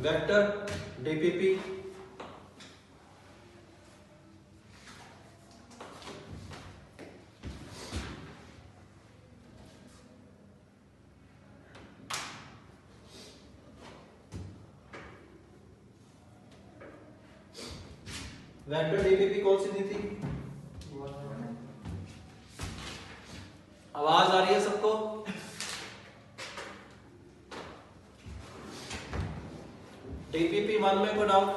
Vector DPP vector DPP कौन सी दी थी? आवाज आ रही है सबको? डीपीपी 1 में कोई doubt?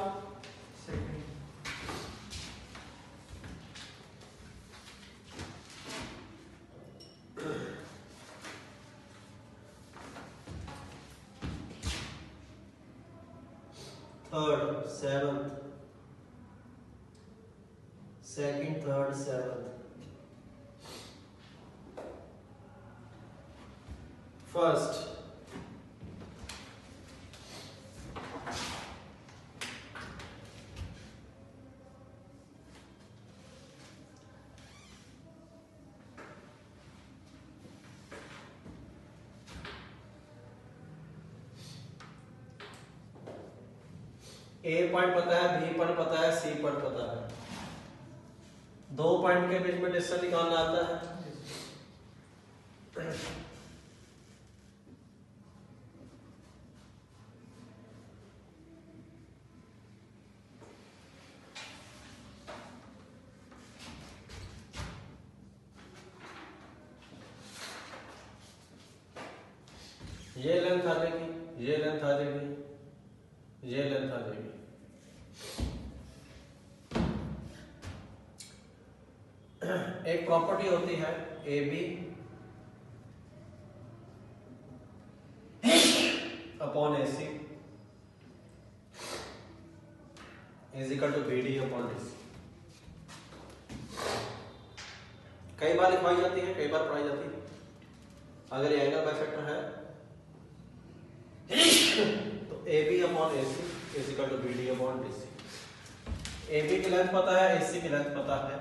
Third seventh second third seventh first A point पता है, बी पॉइंट पता है, सी पॉइंट पता है। दो पॉइंट के बीच में डिस्टेंस निकालना आता है। ये लेंथ आ जाएगी, ये लेंथ आ जाएगी, ये लेंथ आ जाएगी। एक प्रॉपर्टी होती है A B upon A C is equal to B D upon D C. कई बार लिखवाई जाती है, कई बार पढ़ाई जाती है। अगर ये एंगल बाइसेक्टर है तो A B upon A C is equal to B D upon D C. A B की लेंथ पता है, ए सी की लेंथ पता है,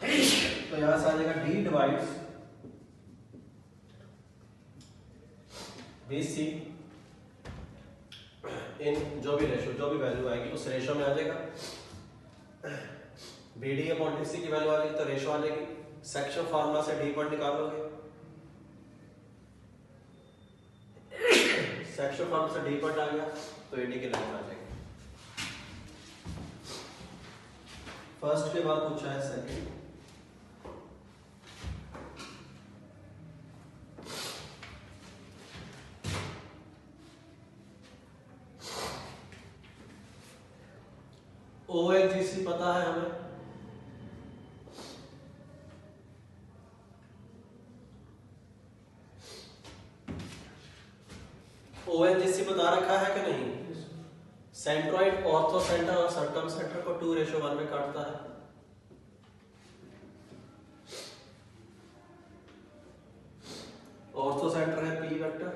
तो यहां से आ जाएगा डी डिवाइड्स बी सी इन जो भी रेशो, जो भी वैल्यू आएगी उस रेशो में आ जाएगा। B D upon D C की वैल्यू आ गई तो रेशो आ जाएगी। सेक्शन फार्मूला से डी पॉइंट निकालोगे, सेक्शन फार्मूला से डी पॉइंट आ गया तो एडी की लेंथ आ जाएगी। फर्स्ट के बाद पूछा है सेकंड। OHGC पता है हमें, OHGC बता रखा है कि नहीं? सेंट्रॉइड ऑर्थो सेंटर और सर्कम सेंटर को 2:1 में काटता है। ऑर्थो सेंटर है P वेक्टर,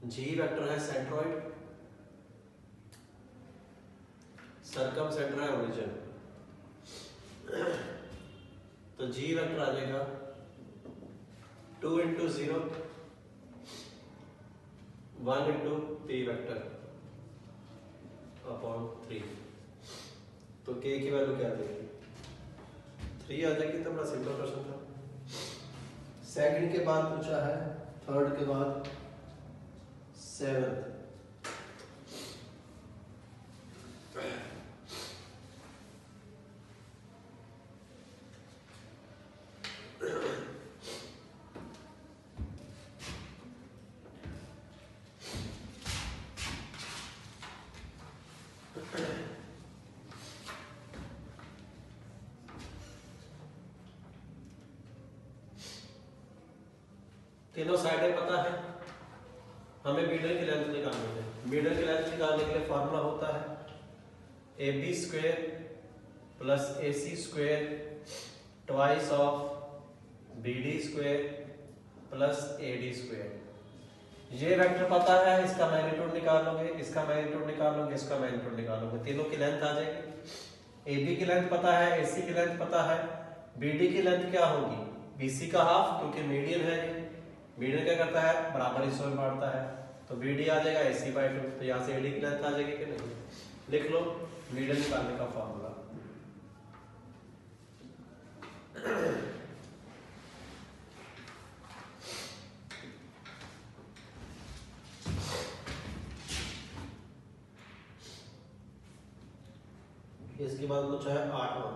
G वेक्टर है सेंट्रॉइड, सर्कम सेंटर है ओरिजिन। तो G वेक्टर आ जाएगा 2 × 0 1 × P वेक्टर अपॉन 3। तो K की वैल्यू क्या आ जाएगी? 3 आ जाएगी। तो बड़ा सिंपल क्वेश्चन था। सेकंड के बाद पूछा है, थर्ड के बाद सेवंथ। तीनों साइडें पता है, हमें मिडल की लेंथ निकालनी है। मिडल की लेंथ निकालने के लिए फॉर्मूला होता है AB² + AC² twice of BD² + AD²। ये वेक्टर पता है, इसका मैग्नीट्यूड निकाल लोगे, इसका मैग्नीट्यूड निकाल लोगे, इसका मैग्नीट्यूड निकाल लोगे, तीनों की लेंथ आ जाएगी। AB की लेंथ पता है, AC की लेंथ पता है, BD की लेंथ क्या होगी? BC का हाफ, क्योंकि मीडियन है ये। मीडियन क्या करता है, बराबर हिस्सों में बांटता है, तो BD आ जाएगा AC/2, तो यहाँ से AD की लेंथ आ जाएगी कि नहीं, लिख लो मीडियन निकालने का फॉर्मूला। इसके बाद पूछा है 8वां,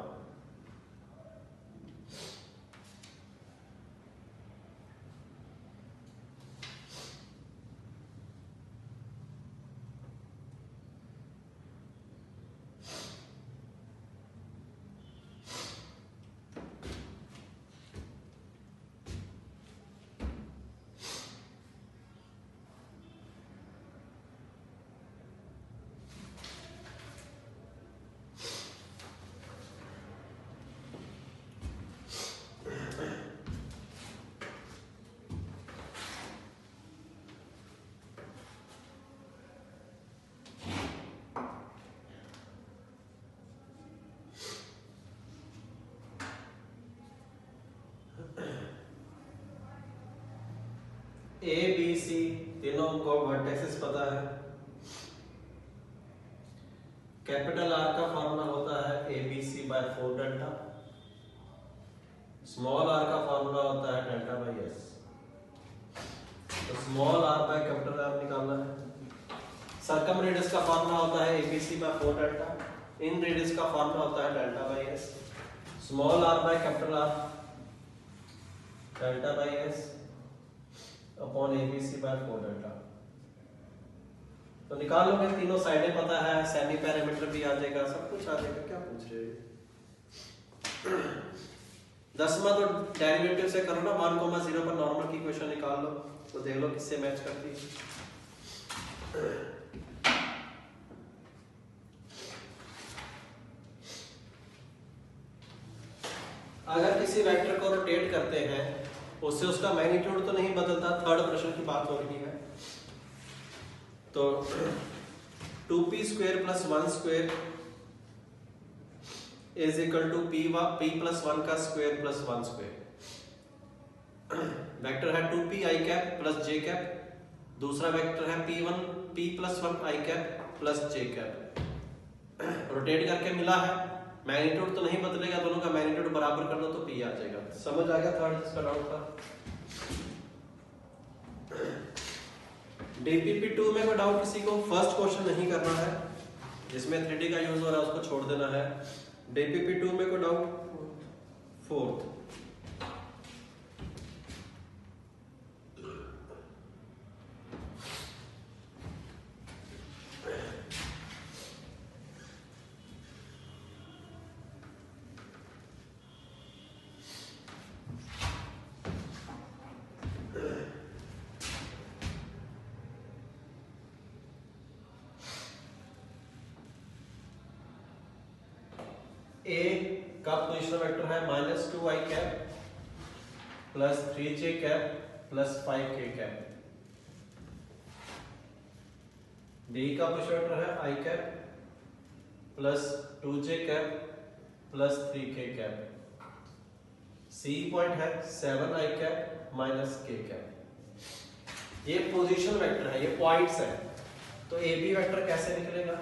ABC तीनों को वर्टेक्सेस पता है। कैपिटल R का फॉर्मूला होता है ABC/4 डेल्टा, स्मॉल r का फॉर्मूला होता है डेल्टा/S। तो small r by capital R निकालना है। सर्कम रेडियस का फॉर्मूला होता है ABC/4 डेल्टा, इन रेडियस का फॉर्मूला होता है डेल्टा/S। Small r by capital R डेल्टा/S अपॉन ABC/4 डेल्टा। तो निकाल लोगे, तीनों साइडें पता है, सेमी पैरामीटर भी आ जाएगा, सब कुछ आ जाएगा। क्या पूछ रहे हो? 10वां तो डेरिवेटिव से करो ना, 1,0 पर नॉर्मल की इक्वेशन निकाल लो, तो देख लो किससे मैच करती है। अगर किसी वेक्टर को रोटेट करते हैं, उससे उसका मैग्नीट्यूड तो नहीं बदलता, थर्ड प्रश्न की बात हो रही है। तो 2p² + 1² is equal to p + 1 का स्क्वायर + 1²। वेक्टर है 2p i cap + j cap, दूसरा वेक्टर है p + 1 i cap + j cap. Rotate करके मिला है, मैग्नीट्यूड तो नहीं बदलेगा, दोनों का मैग्नीट्यूड बराबर कर दो तो p आ जाएगा। समझ आ गया थर्ड जिसका डाउट था। DPP2 में कोई डाउट किसी को? फर्स्ट क्वेश्चन नहीं करना है, जिसमें 3D का यूज हो रहा है उसको छोड़ देना है। DPP2 में कोई डाउट? फोर्थ A का पोजीशनल वेक्टर है -2i cap + 3j cap + 5k cap. B का पोजीशनल वेक्टर है i cap + 2j cap + 3k cap. C point है 7i कैप - k कैप। ये पोजीशन वेक्टर है, ये पॉइंट्स है, तो AB वेक्टर कैसे निकलेगा?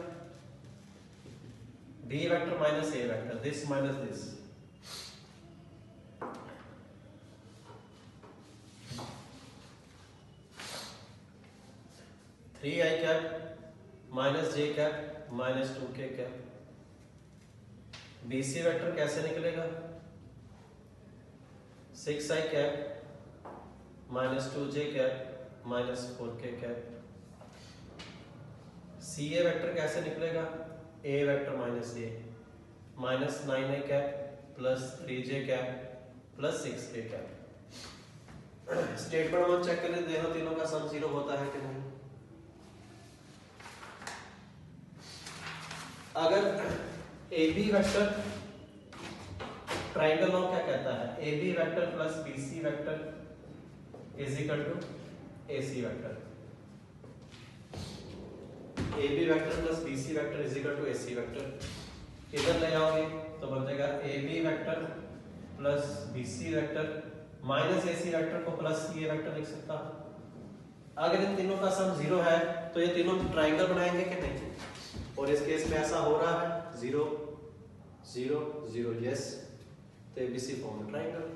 B vector minus A vector, this minus this. Three I cap minus J cap minus 2k cap. BC vector कैसे निकलेगा? 6i cap minus 2j cap minus 4k cap. CA vector कैसे निकलेगा? A vector minus A minus 9i cap plus 3j cap plus 6k cap. Statement 1 check करें, देखो तीनों का सम 0 होता है कि नहीं। अगर AB वेक्टर ट्राइंगल लॉ क्या कहता है? AB vector plus BC vector is equal to AC vector. AB vector plus BC vector is equal to AC vector. इधर ले आओगे तो बन जाएगा AB vector plus BC vector minus AC vector को प्लस ये वेक्टर लिख सकता हूं। अगर इन तीनों का सम 0 है तो ये तीनों ट्राइंगल बनाएंगे कि नहीं, और इस केस में ऐसा हो रहा है 0 0 0 यस, तो ABC फॉर्म ट्राइंगल।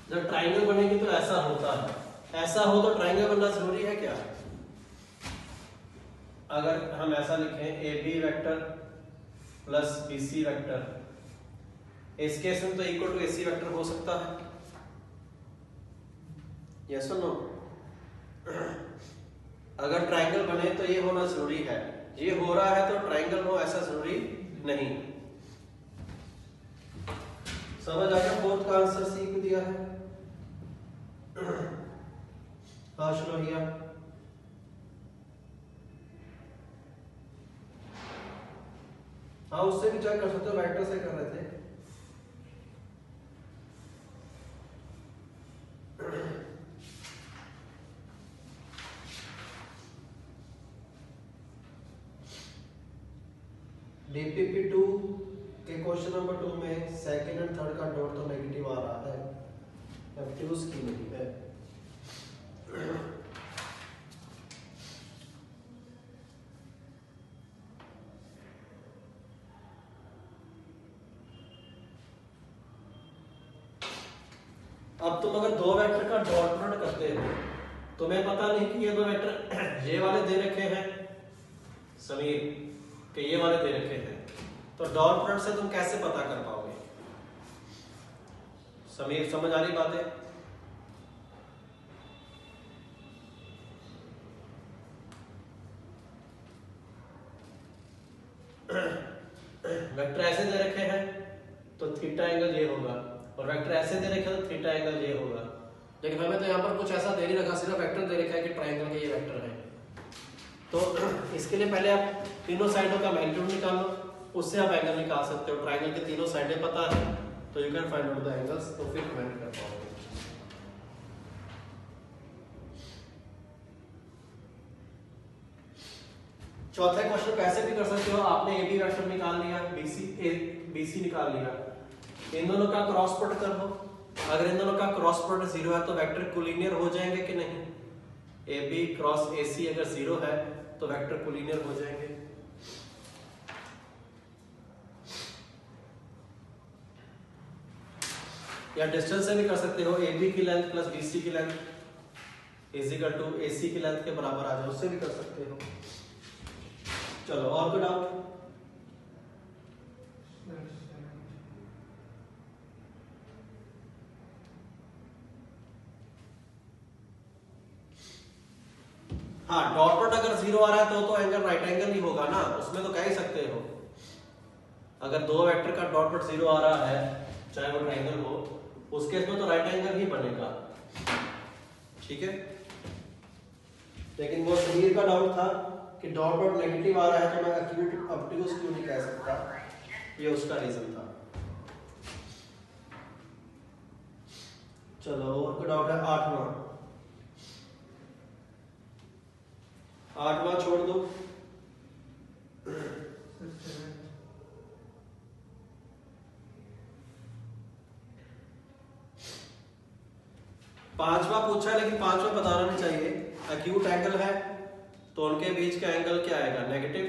जब ट्राइंगल बनेगी तो ऐसा होता है, ऐसा हो तो ट्राइंगल बनना जरूरी है क्या? अगर हम ऐसा लिखें AB vector plus BC vector, इस केस में तो इक्वल टू AC वेक्टर हो सकता है, यस और नो? अगर ट्राइंगल बने तो ये होना जरूरी है, ये हो रहा है तो ट्राइंगल हो ऐसा जरूरी नहीं। समझ आ गया? फोर्थ का आंसर सी को दिया है। हाँ चलो भैया, हाँ उससे भी चेक कर सकते हो, वेक्टर से कर रहे थे। DPP2 के क्वेश्चन नंबर 2 में सेकंड एंड थर्ड का डॉट तो नेगेटिव आ रहा है, एब्ट्यूज की नहीं है। अब तुम अगर दो वेक्टर का डॉट प्रोडक्ट करते हो, तुम्हें पता नहीं कि ये दो वेक्टर ये वाले दे रखे हैं समीर के, ये वाले दे रखे हैं, तो डॉट प्रोडक्ट से तुम कैसे पता कर पाओगे? समीर समझ आ रही बातें? वेक्टर ऐसे दे रखे हैं तो थीटा एंगल ये होगा, और वेक्टर ऐसे दे रखे हैं तो थीटा एंगल ये होगा, लेकिन हमें तो यहाँ पर कुछ ऐसा दे नहीं रखा, सिर्फ वेक्टर दे रखा है कि ट्राइंगल के ये वेक्टर है। तो इसके लिए पहले आप तीनों साइडों का मैग्नीट्यूड निकाल लो, उससे आप एंगल निकाल सकते हो। ट्राइंगल के तीनों साइडें पता है तो you can find out the angles, तो फिर कमेंट कर पाओगे। चौथे क्वेश्चन कैसे भी कर सकते हो, आपने AB वेक्टर निकाल लिया, BC निकाल लिया, इन दोनों का क्रॉस प्रोडक्ट कर लो। अगर इन दोनों का क्रॉस प्रोडक्ट 0 है तो वेक्टर कोलिनियर हो जाएंगे कि नहीं? AB क्रॉस AC अगर 0 है तो वेक्टर कोलिनियर हो जाएंगे। या डिस्टेंस से भी कर सकते हो, AB की लेंथ प्लस BC की length is equal to AC की लेंथ के बराबर आ जाए, उससे भी कर सकते हो। चलो और कोई डाउट? हाँ, डॉट प्रोडक्ट अगर 0 आ रहा है तो एंगल राइट एंगल ही होगा ना, उसमें तो कह ही सकते हो। अगर दो वेक्टर का डॉट प्रोडक्ट 0 आ रहा है, चाहे वो ट्राइंगल हो, उस केस में तो राइट एंगल ही बनेगा, ठीक है। लेकिन वो समीर का डाउट था कि डॉट डॉट नेगेटिव आ रहा है तो मैं एक्यूट ऑब्ट्यूज क्यों नहीं कह सकता, ये उसका रीजन था। चलो और कोई डाउट है? आठवां छोड़ दो। पांचवा पूछा है लेकिन पांचवा बताना नहीं चाहिए। एक्यूट एंगल है तो उनके बीच का एंगल क्या आएगा, नेगेटिव,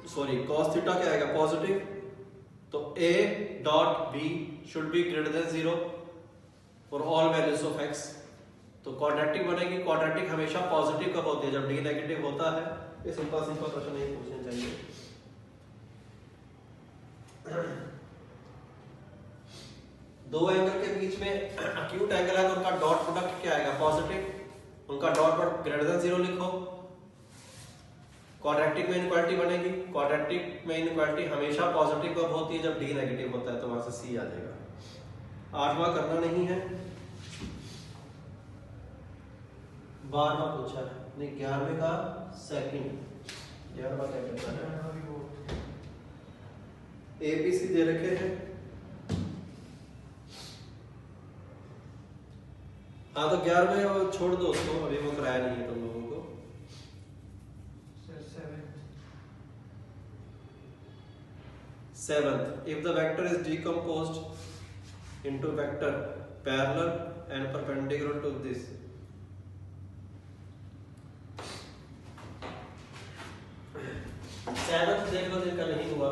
सॉरी cos थीटा क्या आएगा, पॉजिटिव। तो a dot b should be greater than 0 for all values of x। तो क्वाड्रेटिक बनेगी, क्वाड्रेटिक हमेशा पॉजिटिव कब होती है, जब d नेगेटिव होता है। ये सिंपल सिंपल क्वेश्चन नहीं पूछने चाहिए। दो एंगल के बीच में एक्यूट एंगल है तो उनका डॉट प्रोडक्ट क्या आएगा, पॉजिटिव। उनका डॉट प्रोडक्ट ग्रेटर देन 0 लिखो। क्वाड्रेटिक में इनइक्वालिटी बनेगी, क्वाड्रेटिक में इनइक्वालिटी हमेशा पॉजिटिव कब होती है, जब d नेगेटिव होता है, तो वहां से c आ जाएगा। 8वां करना नहीं है, 12वां पूछा है, नहीं 11वें का सेकंड। 11वां क्या कहता है, ABC दे रखे हैं। हाँ तो 11वें छोड़ दो उसको, अभी वो कराया नहीं है तुम लोगों को। Seventh, if the vector is decomposed into vector parallel and perpendicular to this, seventh देख लो जिनका नहीं हुआ।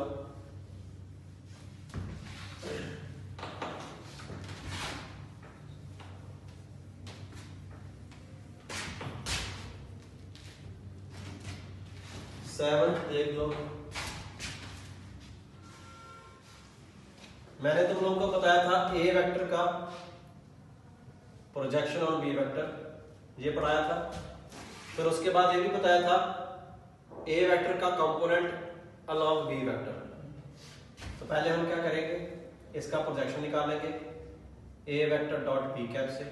सेवंथ देख लो। मैंने तुम लोगों को बताया था ए वेक्टर का प्रोजेक्शन ऑन बी वेक्टर, ये पढ़ाया था। फिर उसके बाद ये भी बताया था ए वेक्टर का कंपोनेंट अलोंग बी वेक्टर। तो पहले हम क्या करेंगे, इसका प्रोजेक्शन निकालेंगे ए वेक्टर डॉट बी कैप से।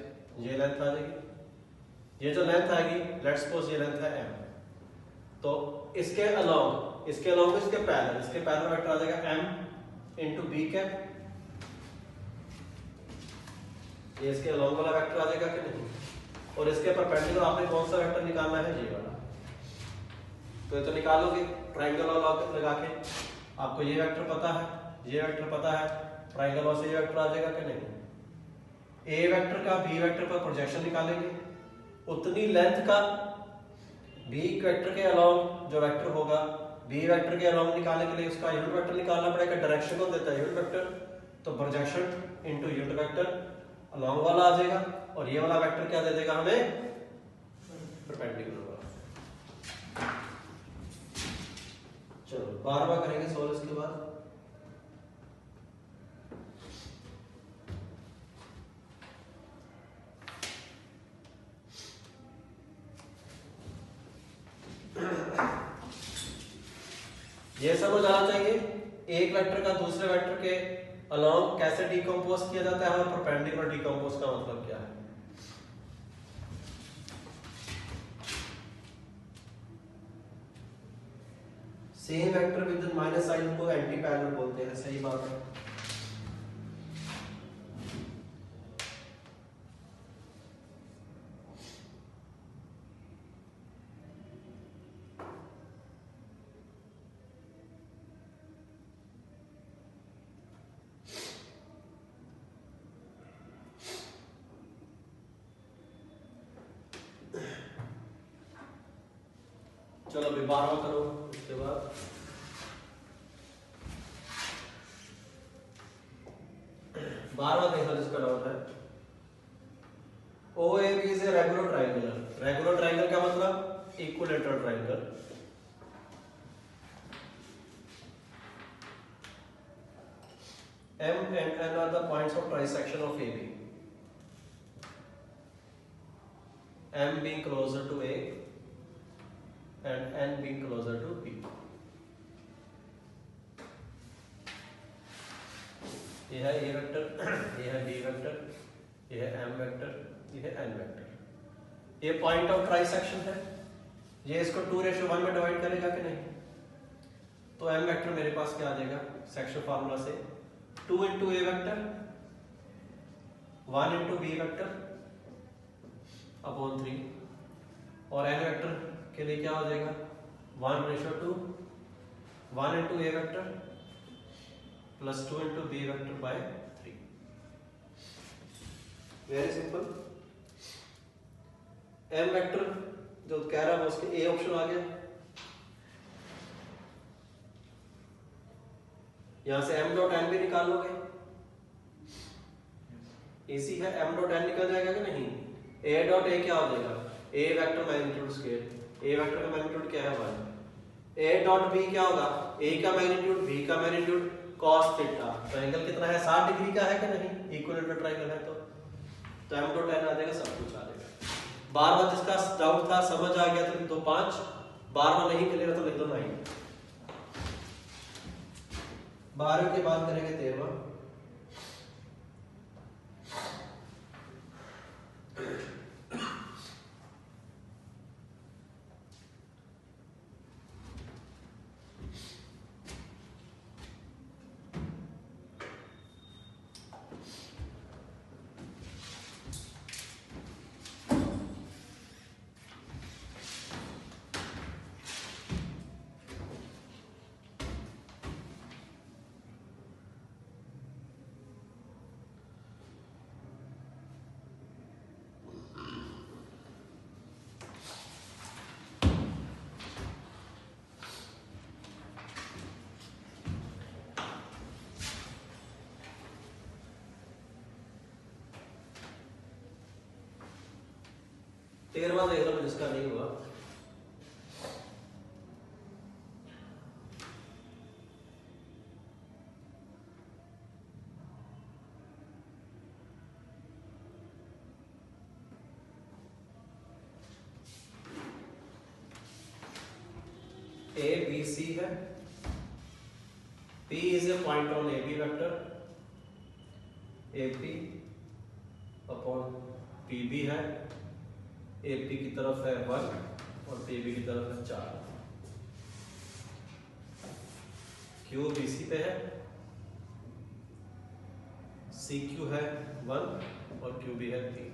ये लेंथ आ जाएगी, ये जो लेंथ आएगी लेट्स सपोज ये लेंथ है m। तो इसके अलोंग इसके पैरेलल वेक्टर आ जाएगा m इंटू बी कैप। ये इसके अलोंग वाला वेक्टर आ जाएगा कि नहीं, और इसके परपेंडिकुलर आपने कौन सा वेक्टर निकालना है, ये वाला। तो ये तो निकालोगे ट्रायंगल लगा के। आपको ये वेक्टर पता है, ये वेक्टर पता है, ट्रायंगल से ये वेक्टर आ जाएगा कि नहीं। ए वेक्टर का बी वेक्टर पर प्रोजेक्शन निकालेंगे, उतनी लेंथ का बी वेक्टर के अलोंग जो वेक्टर होगा, बी वेक्टर के अलोंग निकालने के लिए उसका यूनिट वेक्टर निकालना पड़ेगा। डायरेक्शन को देता है यूनिट वेक्टर, तो projection into unit vector along वाला आ जाएगा, और ये वाला वेक्टर क्या दे देगा हमें, परपेंडिकुलर वाला। चलो 12वां करेंगे सोल्व इसके बाद। ये समझ आना चाहिए एक वेक्टर का दूसरे वेक्टर के अलोंग कैसे डिकम्पोज किया जाता है, और परपेंडिकुलर डिकम्पोज का मतलब क्या है। Same vector with minus sign को एंटी पैरेलल बोलते हैं, सही बात है। चलो अभी 12वां करो, उसके बाद बारहवां देखो जिसका डाउट है। OAB is a regular triangle. Regular triangle का मतलब equilateral triangle. M and N are the points of trisection of AB. M being closer to A and N being closer to B. ये है A vector, ये है B vector, ये है M vector, ये है N वेक्टर। ये point of trisection है। ये इसको 2:1 में डिवाइड करेगा कि नहीं, तो M वेक्टर मेरे पास क्या आ जाएगा सेक्शन फार्मूला से, 2 into A vector 1 into B vector upon 3, और N वेक्टर के लिए क्या हो जाएगा 1:2 1 into A vector plus 2 into B vector by 3। Very simple. M vector जो कह रहा है उसके ए ऑप्शन आ गया। यहां से एम डॉट एन भी निकाल लोगे, इसी है, एम डॉट एन निकल जाएगा कि नहीं। ए डॉट ए क्या हो जाएगा, ए वेक्टर मैग्नीट्यूड स्क्वायर, ए वेक्टर का मैग्नीट्यूड क्या है 1। ए डॉट बी क्या होगा, ए का मैग्नीट्यूड बी का मैग्नीट्यूड cos थीटा। तो एंगल कितना है 60 डिग्री का है कि नहीं, इक्विलेटरल ट्रायंगल है तो एम डॉट एन आ जाएगा, सब कुछ आ जाएगा। बार बार जिसका डाउट था समझ आ गया तो लिख दो 5, बार बार नहीं क्लियर तो लिख दो 9। 12 के बाद करेंगे 13वां। तेरहवां देख लो जिसका नहीं हुआ। ए बी सी है, P is a point on AB vector, AP upon PB है, AP की तरफ है 1 और PB की तरफ है 4। Q BC पे है, CQ है 1 और QB है 3।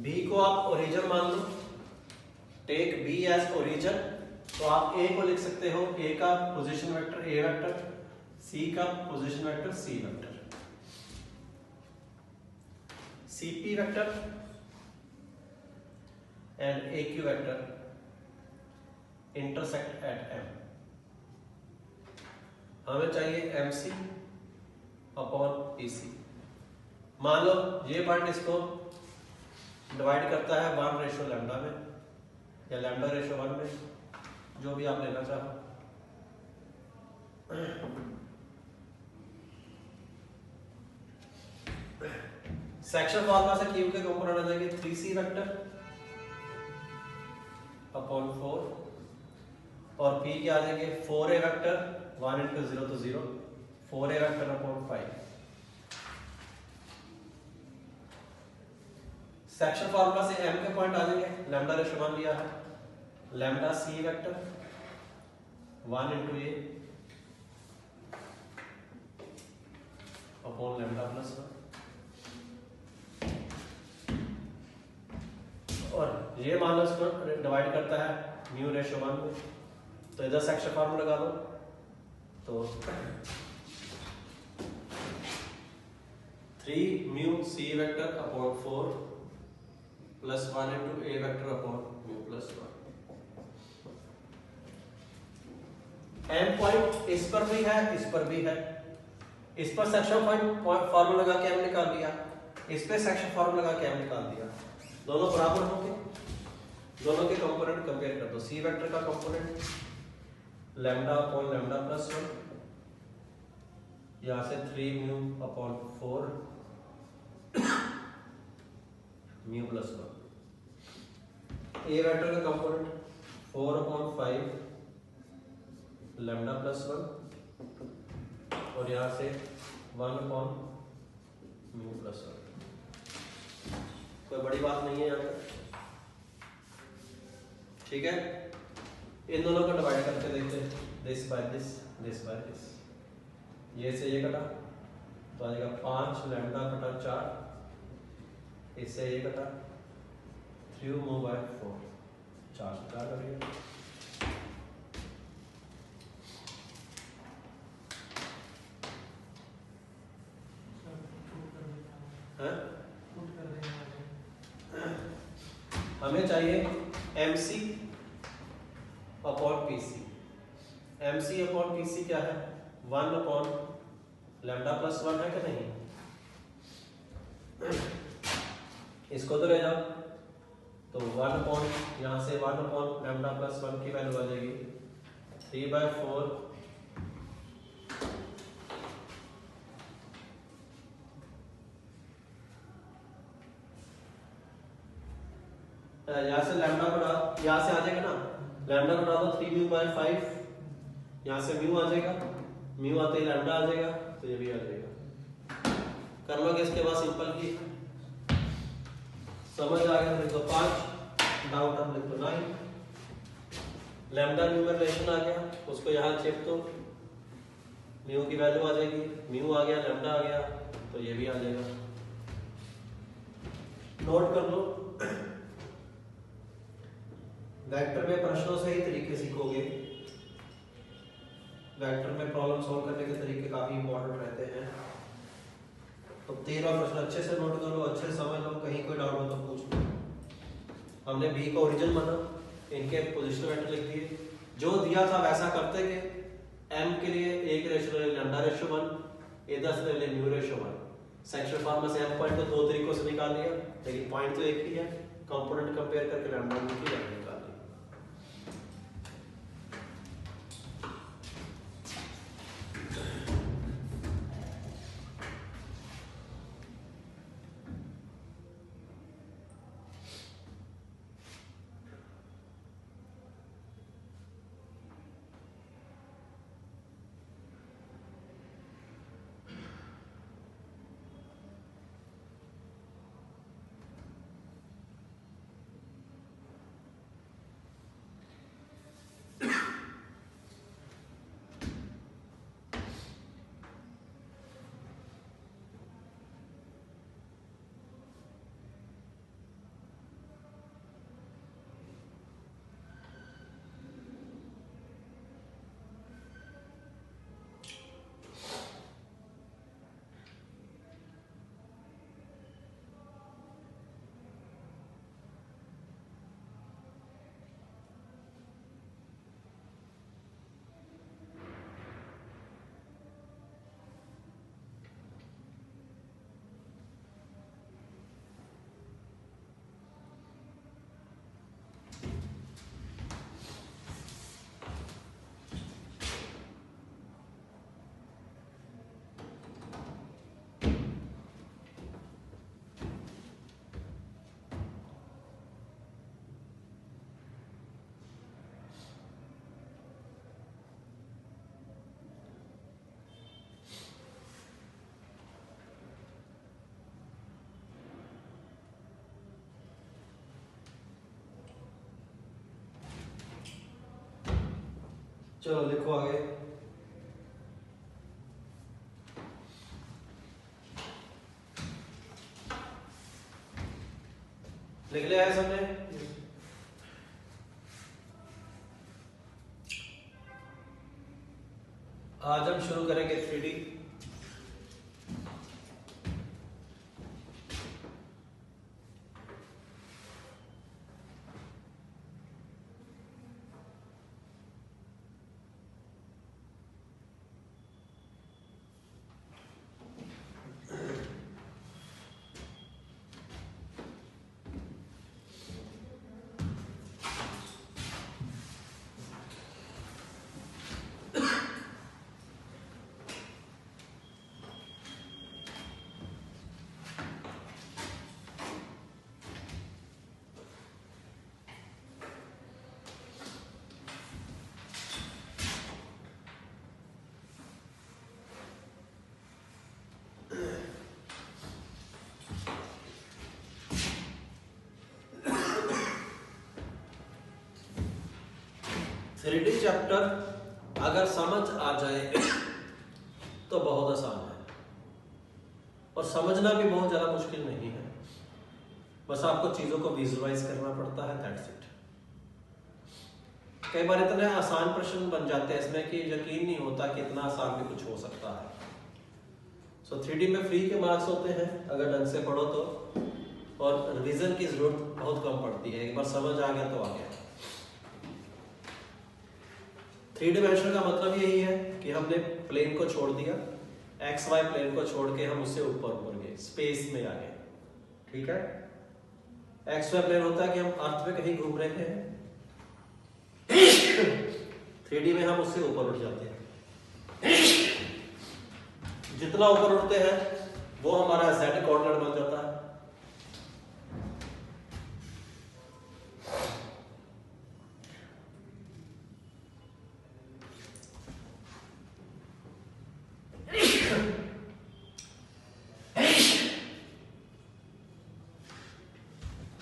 B को आप ओरिजिन मान लो, टेक B एज ओरिजिन, तो आप A को लिख सकते हो A का position vector A vector, C का position vector C vector, CP vector and AQ vector intersect at M। हमें चाहिए MC अपॉन PC। मान लो ये पार्ट इसको डिवाइड करता है 1:λ में या λ/1 में, जो भी आप लेना चाहो। सेक्शन फॉर्मूला से क्यू के कंपोनेंट आ जाएंगे 3C वेक्टर अपॉन 4 और P के आ जाएंगे 4A वेक्टर 1 × 0 तो 0, 4A vector upon 5। Section formula से M के पॉइंट आ जाएंगे, λ/1 लिया है, λC वेक्टर 1 × A अपॉन λ+1 और ये मान लो इसको डिवाइड करता है μ/1 में, तो इधर सेक्शन फॉर्मूला लगा दो तो 3μC vector upon 4 plus 1 × A vector upon μ+1। M point इस पर भी है, इस पर भी है, इस पर सेक्शन पॉइंट फार्मूला लगा के M निकाल दिया, इस पे सेक्शन फार्मूला लगा के M निकाल दिया, दोनों बराबर होंगे। दोनों के कंपोनेंट कंपेयर कर दो, C वेक्टर का कंपोनेंट λ/λ+1, यहां से 3μ/4 μ+1। A वेक्टर का कंपोनेंट 4/5 λ+1 और यहां से 1/μ+1। कोई बड़ी बात नहीं है यहाँ पर, ठीक है। इन दोनों को डिवाइड करके देखते हैं, this by this, this by this, ये से ये कटा तो आ जाएगा 5 λ/4, इससे ये कटा 3μ/4, 4 से 4 कट गया। हमें हमें चाहिए MC upon PC। MC upon PC क्या है? 1 अपॉन लैम्डा प्लस 1 है कि नहीं? इसको तो ले जाओ, तो 1 अपॉन यहाँ से 1 अपॉन लैम्डा प्लस 1 की वैल्यू आ जाएगी 3/4 यहाँ से लैम्डा बढ़ा, यहाँ से आ जाएगा ना, लैम्डा बढ़ा दो 3/5, यहाँ से म्यू आ जाएगा, म्यू आते ही लैम्डा आ जाएगा, तो ये भी आ जाएगा। कर लोगे इसके बाद सिंपल की समझ आ गया तो लिख दो 5, डाउट हम लिख दो 9, लैम्डा म्यू में रिलेशन आ गया, उसको यहाँ चेक दो, म्यू की वैल्यू आ जाएगी, म्यू आ गया, लैम्डा आ गया, तो ये भी आ जाएगा। नोट कर लो, वेक्टर में प्रश्नों से ही तरीके सीखोगे। वेक्टर में प्रॉब्लम सॉल्व करने के तरीके काफी इंपॉर्टेंट रहते हैं। तो 13 प्रश्न अच्छे से नोट करो, अच्छे से समझ लो, कहीं कोई डाउट हो तो पूछ लो। हमने बी का ओरिजिन माना, इनके पोजीशन वेक्टर लिख दिए, जो दिया था वैसा करते गए। m के लिए 1:1 λ/1, इधर से ले μ/1। सेक्शन फॉर्मूला से m पॉइंट को दो तरीकों से निकाल लिया, लेकिन पॉइंट तो एक ही है, कंपोनेंट कंपेयर करके लैम्डा म्यू की वैल्यू निकाल ली। चलो लिखो आगे। लिख लिया है सबने? आज हम शुरू करेंगे 3D। थ्री चैप्टर अगर समझ आ जाए तो बहुत आसान है, और समझना भी बहुत ज्यादा मुश्किल नहीं है, बस आपको चीजों को विजुअलाइज करना पड़ता है, दैट्स इट। कई बार इतने आसान प्रश्न बन जाते हैं इसमें कि यकीन नहीं होता कि इतना आसान भी कुछ हो सकता है। सो 3D में फ्री के मार्क्स होते हैं, अगर ढंग से पढ़ो तो और रिवीजन की जरूरत बहुत कम पड़ती है, एक बार समझ आ गया तो आ गया। 3 डिमेंशन का मतलब यही है कि हमने प्लेन को छोड़ दिया, एक्स वाई प्लेन को छोड़ के हम उससे ऊपर गए, स्पेस में आ गए, ठीक है। एक्स वाई प्लेन होता है कि हम अर्थ में कहीं घूम रहे हैं, 3D में हम उससे ऊपर उठ जाते हैं। जितना ऊपर उठते हैं वो हमारा z कोऑर्डिनेट बन जाता है।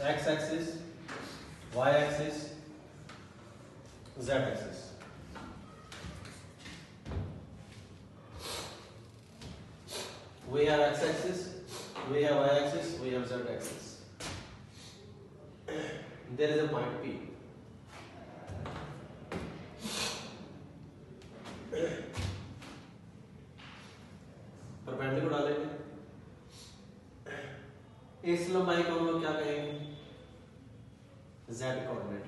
x axis, y axis, z axis. We have x axis, we have y axis, we have z axis. There is a point P. Perpendicular डालेंगे, इस लंबाई को हम लोग क्या कहेंगे, z कोऑर्डिनेट।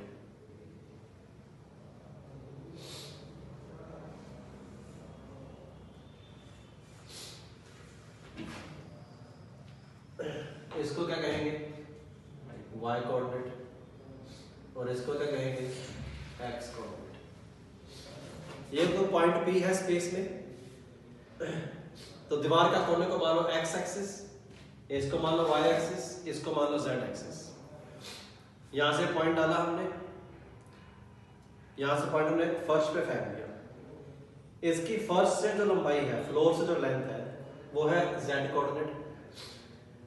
इसको क्या कहेंगे, y कोऑर्डिनेट, और इसको क्या कहेंगे, x कोऑर्डिनेट। ये तो पॉइंट P है स्पेस में, तो दीवार का कोने को मान लो x एक्सिस, इसको मान लो y एक्सिस, इसको मान लो z एक्सिस। यहां से पॉइंट डाला हमने, यहां से पॉइंट हमने फर्श पे फेंक दिया, इसकी फर्श से जो लंबाई है, फ्लोर से जो लेंथ है, वो है z कोऑर्डिनेट।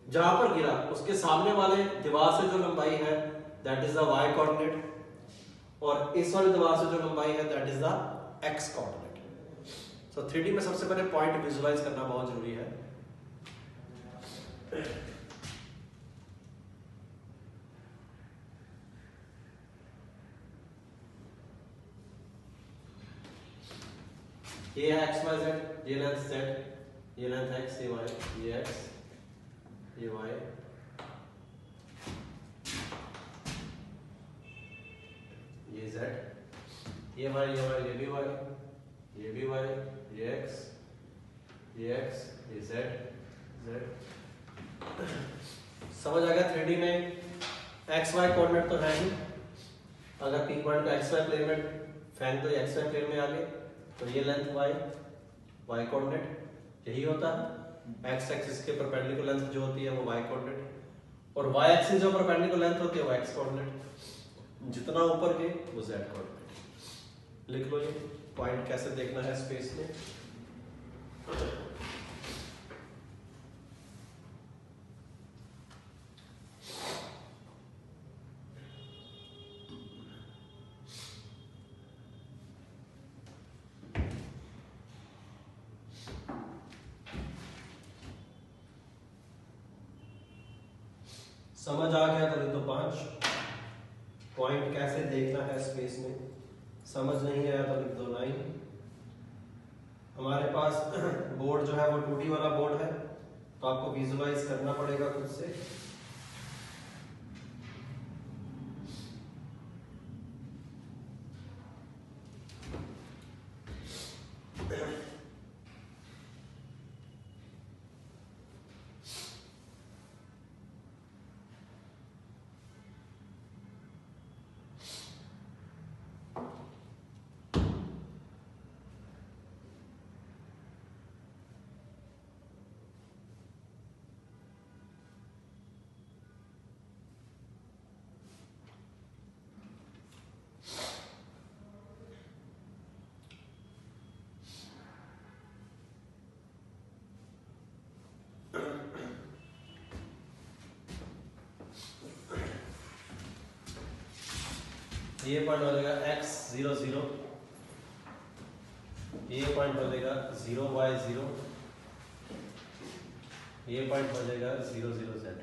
जहां पर गिरा उसके सामने वाले दीवार से जो लंबाई है that is the y coordinate, और इस वाली दीवार से जो लंबाई है that is the x coordinate. So 3D में सबसे पहले पॉइंट विजुअलाइज करना बहुत जरूरी है। ये है x y z, ये लेंथ z, ये लेंथ x, ये y, ये x, ये y, ये z, ये y, ये y, ये भी y, ये भी y, ये x, ये x, ये z, z। समझ आ गया। 3D में x y कोऑर्डिनेट तो है ही, अगर P पॉइंट को x y प्लेन में फेंक दो, x y प्लेन में आ गए, तो ये लेंथ y, y कोऑर्डिनेट यही होता है। x एक्सिस के परपेंडिकुलर लेंथ जो होती है वो y कोऑर्डिनेट, और y एक्सिस जो परपेंडिकुलर लेंथ होती है वो x कोऑर्डिनेट। जितना ऊपर गए वो z कोऑर्डिनेट। लिख लो ये पॉइंट कैसे देखना है स्पेस में। समझ आ गया तो लिख दो 5। पॉइंट कैसे देखना है स्पेस में, समझ नहीं आया तो लिख दो 9। हमारे पास बोर्ड जो है वो 2D वाला बोर्ड है, तो आपको विजुअलाइज करना पड़ेगा खुद से। ये पॉइंट हो जाएगा x 0 0, ये पॉइंट हो जाएगा 0 y 0, ये पॉइंट हो जाएगा 0 0 z।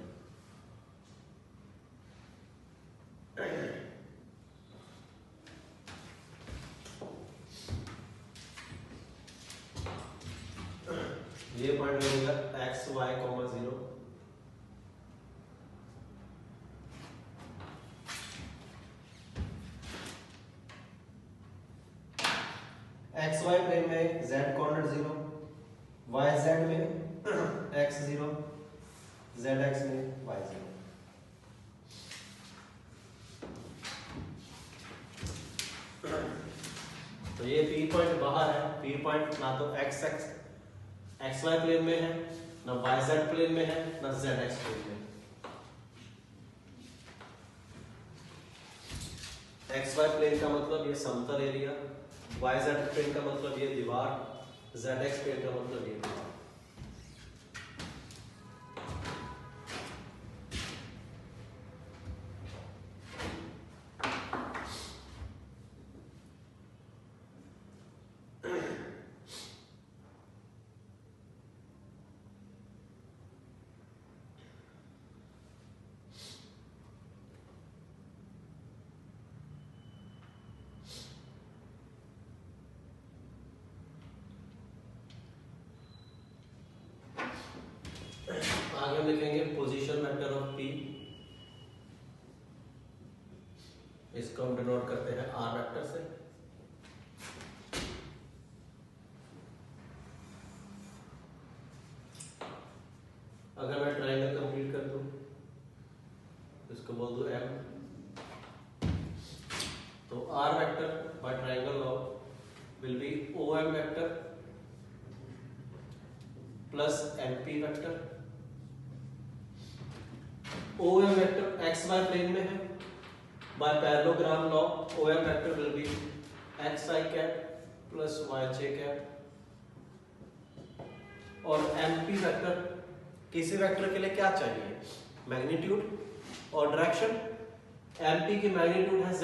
ये पॉइंट हो जाएगा x y 0, X Y plane में z कोऑर्डिनेट 0, y z में x 0, z x में y 0। तो ये P पॉइंट बाहर है। P पॉइंट ना तो एक्स वाई प्लेन में है, ना वाई जेड प्लेन में है, ना जेड एक्स प्लेन में। एक्स वाई प्लेन का मतलब ये समतल एरिया, वाई जेड प्लेन का मतलब ये दीवार, जेड एक्स प्लेन का मतलब ये दीवार। आगे हम लिखेंगे पोजीशन वेक्टर ऑफ P, इसको हम डिनोट करते हैं R वेक्टर से। अगर मैं ट्रायंगल कंप्लीट कर दूं, इसको बोल दूं M, तो R vector by triangle law will be OM vector plus MP vector. OM vector X Y plane में है, by parallelogram law OM vector will be xi cap plus yj cap. और MP vector, किसी vector के लिए क्या चाहिए? Magnitude और direction. MP की मैग्नीट्यूड है z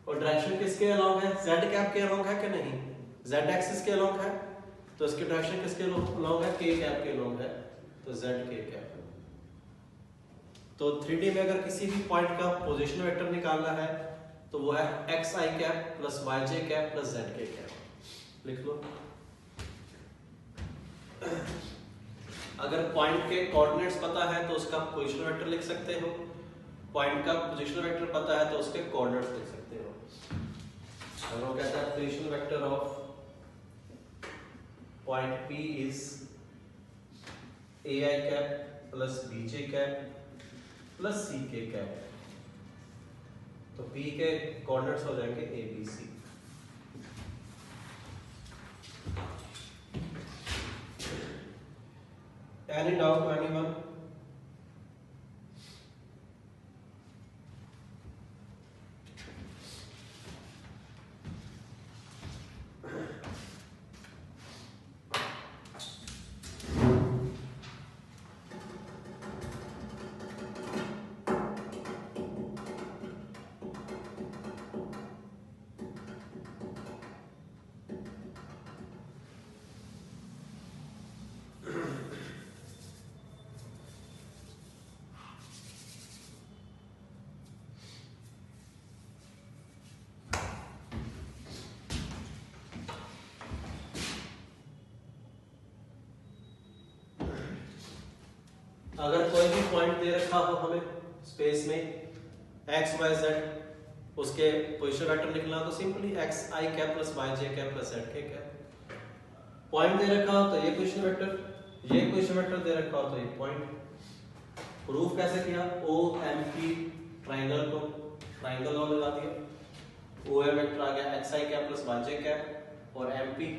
और डायरेक्शन किसके अलोंग है? z कैप के अलोंग है कि नहीं? z एक्सिस के अलोंग है, तो इसकी डायरेक्शन किसके अलोंग है? k कैप के अलोंग है, तो z k कैप। तो 3D में अगर किसी भी पॉइंट का पोजीशन वेक्टर निकालना है तो वो है xi cap plus yj cap plus zk cap. लिख लो। अगर पॉइंट के कोऑर्डिनेट्स पता है तो उसका पोजीशन वेक्टर लिख सकते हो, पॉइंट का पोजीशन वेक्टर पता है तो उसके कोऑर्डिनेट्स लिख सकते हो। अगर वो कहता है position vector of point P is ai cap plus bj cap plus ck cap, तो P के कोऑर्डिनेट्स हो जाएंगे a b c। Any doubt anyone? अगर कोई भी पॉइंट दे रखा हो हमें स्पेस में x y z, उसके पोजीशन वेक्टर निकलना तो simply xi cap plus yj cap plus zk cap. Point दे रखा हो तो ये पोजीशन वेक्टर, ये पोजीशन वेक्टर दे रखा हो तो ये पॉइंट। प्रूफ कैसे किया? OMP ट्रायंगल को ट्रायंगल लॉ लगा दिया, OM वेक्टर आ गया xi cap plus yj cap और MP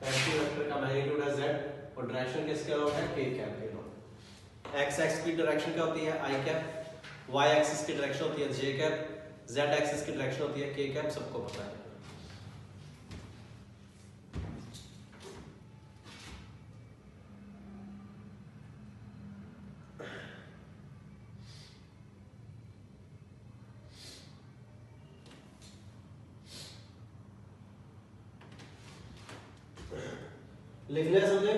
वेक्टर का मैग्नीट्यूड है z और डायरेक्शन किसके अलोंग है? k कैप के अलोंग। x एक्सिस की डायरेक्शन क्या होती है? i कैप, y एक्सिस की डायरेक्शन होती है j कैप, z एक्सिस की डायरेक्शन होती है k कैप, सबको पता है। लिख लिया समझे?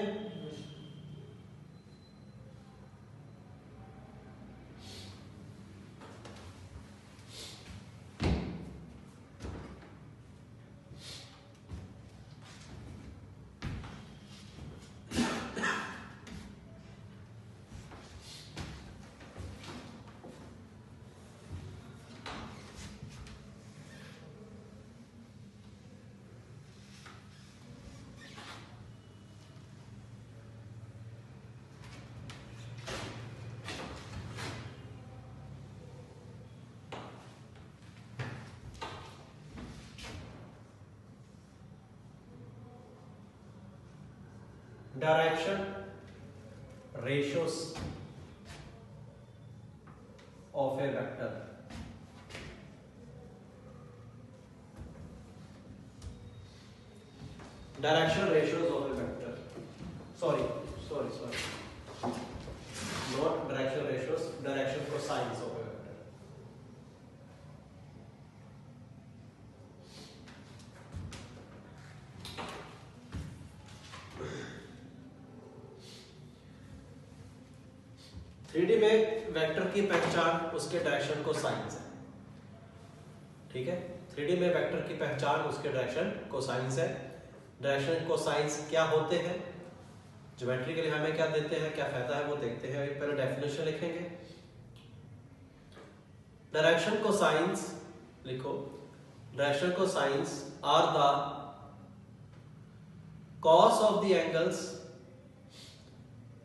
Direction ratios of a vector. Direction ratios of a vector. Sorry. Not direction ratios, direction cosines of a vector. Three D में वेक्टर की पहचान उसके डायरेक्शन कोसाइंस है, ठीक है। थ्री डी में वेक्टर की पहचान उसके डायरेक्शन कोसाइंस है। डायरेक्शन कोसाइंस क्या होते हैं, ज्योमेट्रिकली हमें क्या देते हैं, क्या फायदा है वो देखते हैं। पहले डेफिनेशन लिखेंगे। डायरेक्शन कोसाइंस लिखो, direction cosines are the cos of the angles,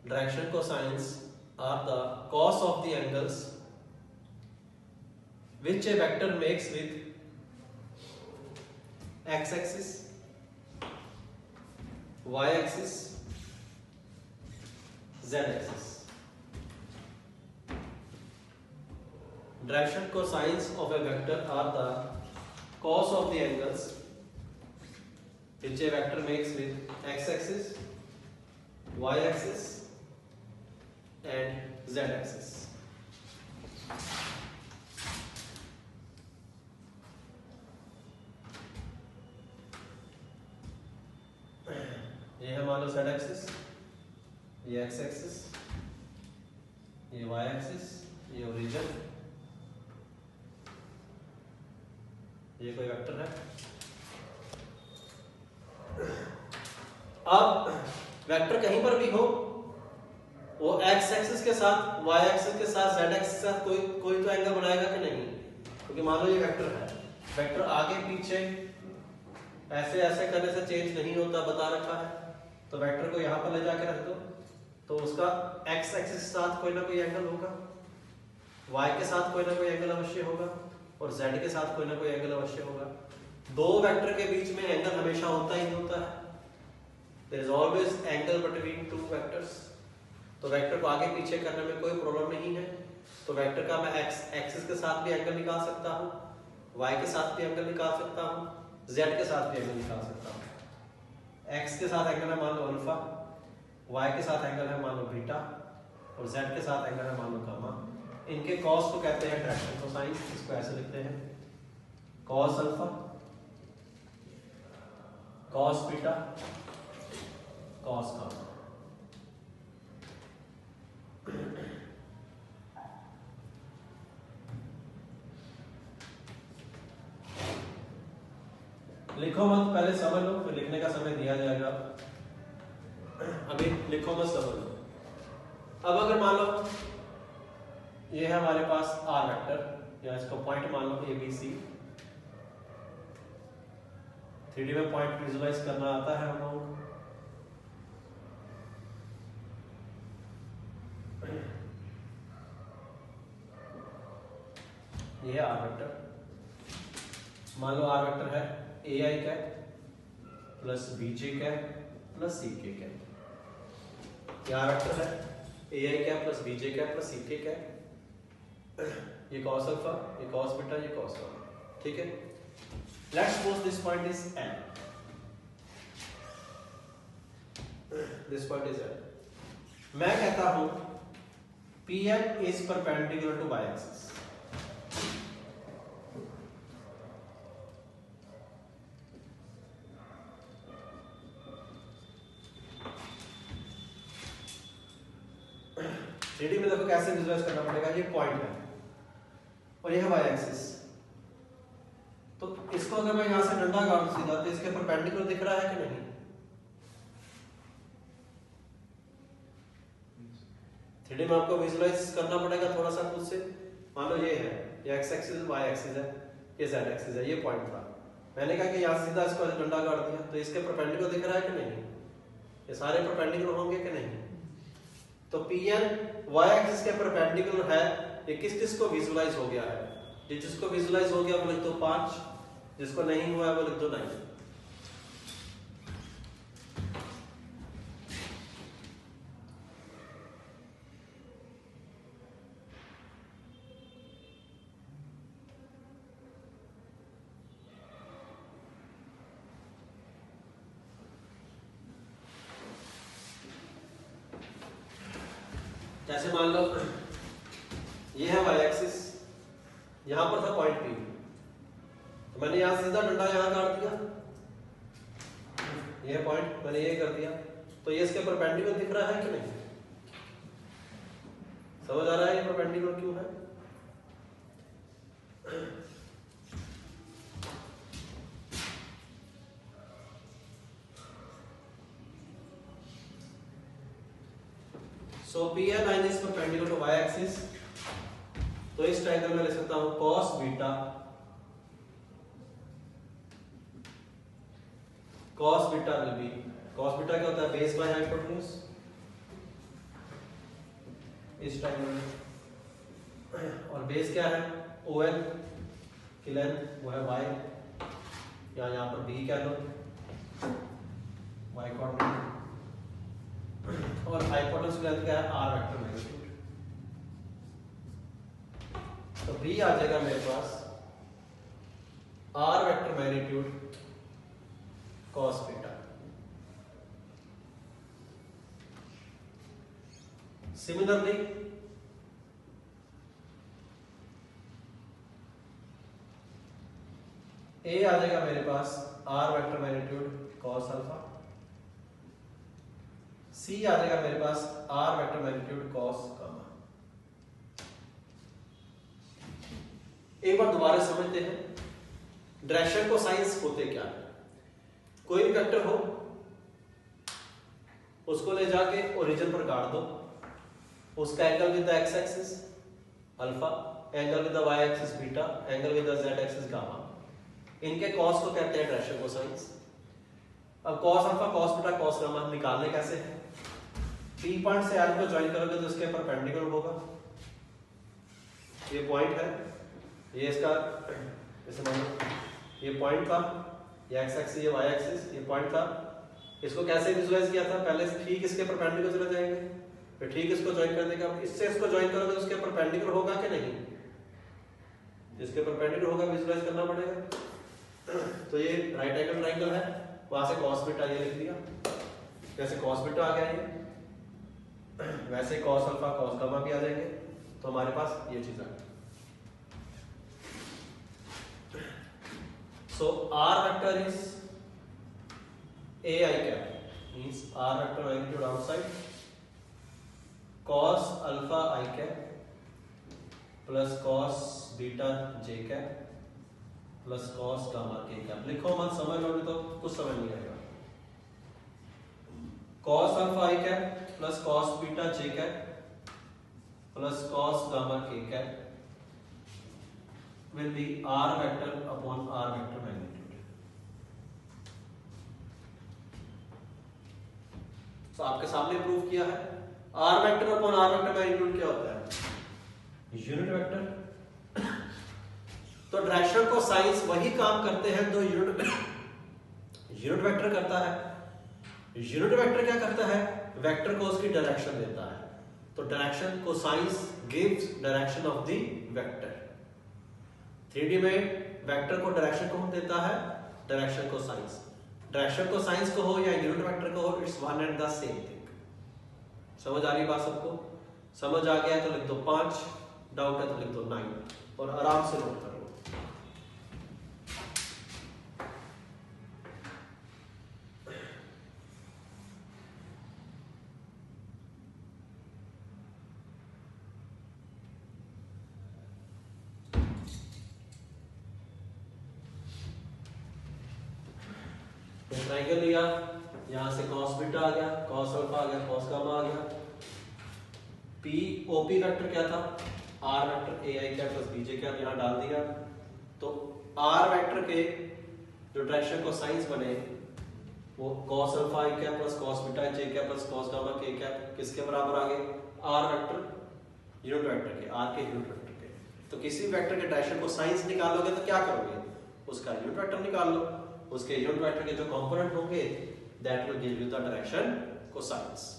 direction cosines are the cos of the angles which a vector makes with x-axis, y-axis, z-axis. Direction cosines of a vector are the cos of the angles which a vector makes with x-axis, y-axis and z-axis. ये है मान लो z-axis, ये x-axis, ये y-axis, ये origin, ये कोई vector है। अब वेक्टर कहीं पर भी हो, वो x एक्सिस के साथ, y एक्सिस के साथ, z एक्सिस के साथ कोई तो एंगल बनाएगा कि नहीं, क्योंकि मान लो ये वेक्टर है, वेक्टर आगे पीछे ऐसे ऐसे करने से चेंज नहीं होता, बता रखा है। तो वेक्टर को यहाँ पर ले जाके रख दो, तो उसका x एक्सिस के साथ कोई ना कोई एंगल होगा, y के साथ कोई ना कोई एंगल अवश्य होगा, और z के साथ कोई ना कोई एंगल अवश्य होगा। दो वेक्टर के बीच में एंगल हमेशा होता ही होता है। There is always angle between two vectors. तो वेक्टर को आगे पीछे करने में कोई प्रॉब्लम नहीं है। तो वेक्टर का मैं x एक्सिस के साथ भी एंगल निकाल सकता हूँ, y के साथ भी एंगल निकाल सकता हूँ, z के साथ भी एंगल निकाल सकता हूँ। x के साथ एंगल है मान लो अल्फा, y के साथ एंगल है मान लो बीटा, और z के साथ एंगल है मान लो गामा। इनके कॉस को कहते हैं डायरेक्शन कोसाइन। इसको ऐसे लिखते हैं, cos alpha, cos beta, cos gamma. लिखो मत, पहले समझ लो, फिर लिखने का समय दिया जाएगा। अभी लिखो मत, समझ लो। अब अगर मान लो ये है हमारे पास आर वेक्टर, या इसको पॉइंट मान लो ए बी सी। 3D में पॉइंट विजुलाइज करना आता है हम लोगों को। ये है आर वेक्टर। मान लो आर वेक्टर है A I cap plus B J cap plus C K cap. ये आर वेक्टर है A I cap plus B J cap plus C K cap. ये कॉस अल्फा, ये कॉस बीटा, ये cos gamma. ठीक है, let's suppose this point is N, this point is N. मैं कहता हूं P N is perpendicular to Y axis. Three में देखो कैसे विजुअलाइज करना पड़ेगा। ये पॉइंट है और ये है वाई एक्सिस। तो इसको अगर मैं यहां से डंडा गाड़ू सीधा, तो इसके परपेंडिकुलर दिख रहा है कि नहीं? थ्री में आपको विजुअलाइज करना पड़ेगा थोड़ा सा खुद से। मान लो ये है, ये एक्स एक्सिस वाई एक्सिस है, ये जेड एक्सिस है, ये पॉइंट था। मैंने कहा कि यहां सीधा इसको डंडा गाड़ दिया, तो इसके परपेंडिकुलर दिख रहा है कि नहीं? ये सारे परपेंडिकुलर होंगे कि नहीं? तो Pn y एक्सिस के परपेंडिकुलर है। ये किस किस को विजुअलाइज हो गया है? ये जिसको विजुअलाइज हो गया वो लिख दो 5, जिसको नहीं हुआ है वो लिख दो 9। जैसे मान लो ये है वाई एक्सिस, यहां पर था पॉइंट पी, तो मैंने यहां सीधा डंडा यहां काट दिया, ये पॉइंट मैंने ये कर दिया, तो ये इसके परपेंडिकुलर दिख रहा है कि नहीं? समझ आ रहा है ये परपेंडिकुलर क्यों है? So PL line is perpendicular to y axis, तो इस ट्रायंगल में लिख सकता हूं cos beta, cos beta will be, cos beta क्या होता है? बेस बाय हाइपोटेन्यूज, इस ट्रायंगल में, और बेस क्या है? OL की लेंथ वो है y, या यहाँ पर b कह लो, y कोऑर्डिनेट, और हाइपोटेन्यूज की लेंथ क्या है? r vector magnitude. तो b आ जाएगा मेरे पास r vector magnitude cos beta. Similarly a आ जाएगा मेरे पास r vector magnitude cos alpha, c आ जाएगा मेरे पास r vector magnitude cos gamma. एक बार दोबारा समझते हैं डायरेक्शन को साइंस होते क्या है। कोई भी वेक्टर हो उसको ले जाके ओरिजिन पर गाड़ दो, उसका angle with the X axis alpha, angle with the Y axis beta, angle with the Z axis gamma, इनके कॉस को कहते हैं डायरेक्शन कोसाइंस। अब cos alpha cos beta cos gamma निकालने कैसे हैं? पी पॉइंट से एल को ज्वाइन करोगे तो इसके परपेंडिकुलर होगा, ये पॉइंट है, ये इसका जैसे मान लो ये पॉइंट था, ये एक्स एक्सिस ये वाई एक्सिस, ये पॉइंट था, इसको कैसे विजुअलाइज किया था? पहले ठीक इसके परपेंडिकुलर चले जाएंगे, फिर ठीक इसको ज्वाइन कर देगा, इससे इसको ज्वाइन करोगे तो उसके परपेंडिकुलर होगा कि नहीं? इसके परपेंडिकुलर होगा, विजुअलाइज करना पड़ेगा। तो ये राइट एंगल ट्रायंगल है, वहां से cos बीटा ये लिख दिया, जैसे cos बीटा आ गया ये, वैसे cos अल्फा cos गामा भी आ जाएंगे, तो हमारे पास ये चीज आ गई। So r vector is ai cap, means r vector magnitude outside cos alpha I cap plus cos beta j cap plus cos gamma k cap। लिखो मत, समझ लो तो कुछ समझ नहीं आएगा। cos alpha I cap plus cos beta j cap plus cos gamma k cap will be r vector upon r vector magnitude। तो आपके सामने प्रूव किया है r vector upon r vector magnitude क्या होता है? Unit vector. तो direction cosines वही काम करते हैं जो यूनिट वेक्टर करता है। यूनिट वेक्टर क्या करता है? वेक्टर को उसकी डायरेक्शन देता है। तो डायरेक्शन को science gives direction of the vector. 3D में वेक्टर को डायरेक्शन कौन देता है? Direction cosines. डायरेक्शन को साइंस को हो या यूनिट वेक्टर को हो, it's one and the same thing. समझ आ रही बात सबको? समझ आ गया तो लिख दो 5, डाउट है तो लिख दो 9 और आराम से नोट कर लो। ट्रायंगल लिया, यहां से cos बीटा आ गया, cos अल्फा आ गया, cos गामा आ गया। P OP वेक्टर क्या था? R वेक्टर AI क्या प्लस BJ क्या यहां डाल दिया। तो R वेक्टर के जो डायरेक्शन को साइंस बने वो cos अल्फा I क्या प्लस cos बीटा J क्या प्लस cos गामा K क्या किसके बराबर आ गए? R वेक्टर यूनिट वेक्टर के, R के यूनिट वेक्टर के। तो किसी वेक्टर के डायरेक्शन को साइंस निकालोगे तो क्या करोगे? उसका यूनिट वेक्टर निकाल लो, उसके यूनिट वेक्टर के जो कंपोनेंट होंगे that will give you the direction cosines.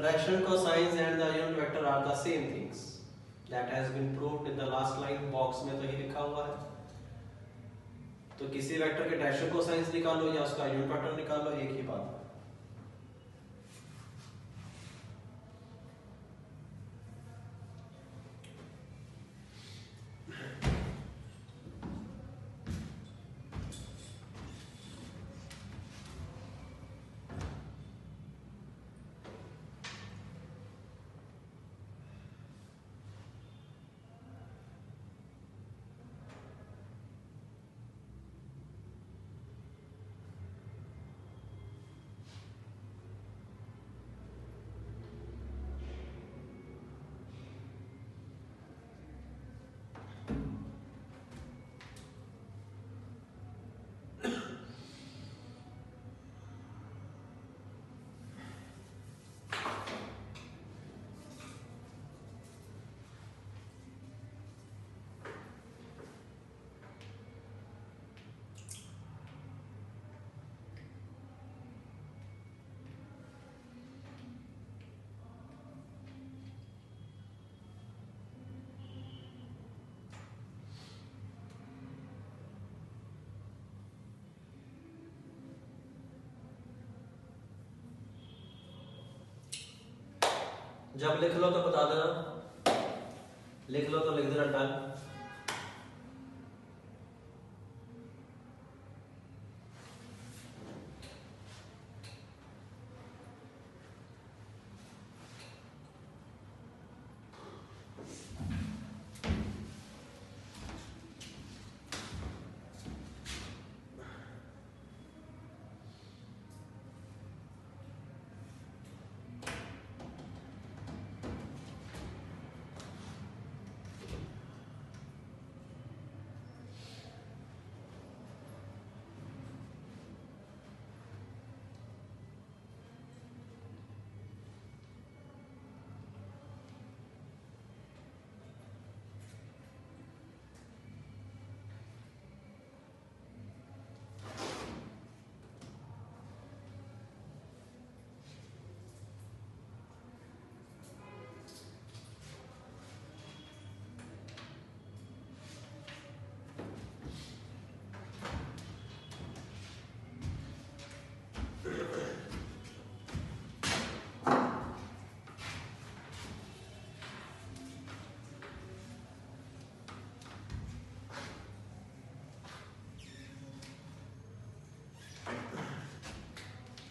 Direction, cosines and the unit vector are the same things. That has been proved in the last line. Box में तो ये लिखा हुआ है. तो किसी वेक्टर के डायरेक्शन कोसाइंस निकालो या उसका यूनिट वेक्टर निकालो, एक ही बात है. जब लिख लो तो बता देना, लिख लो तो लिख देना डन.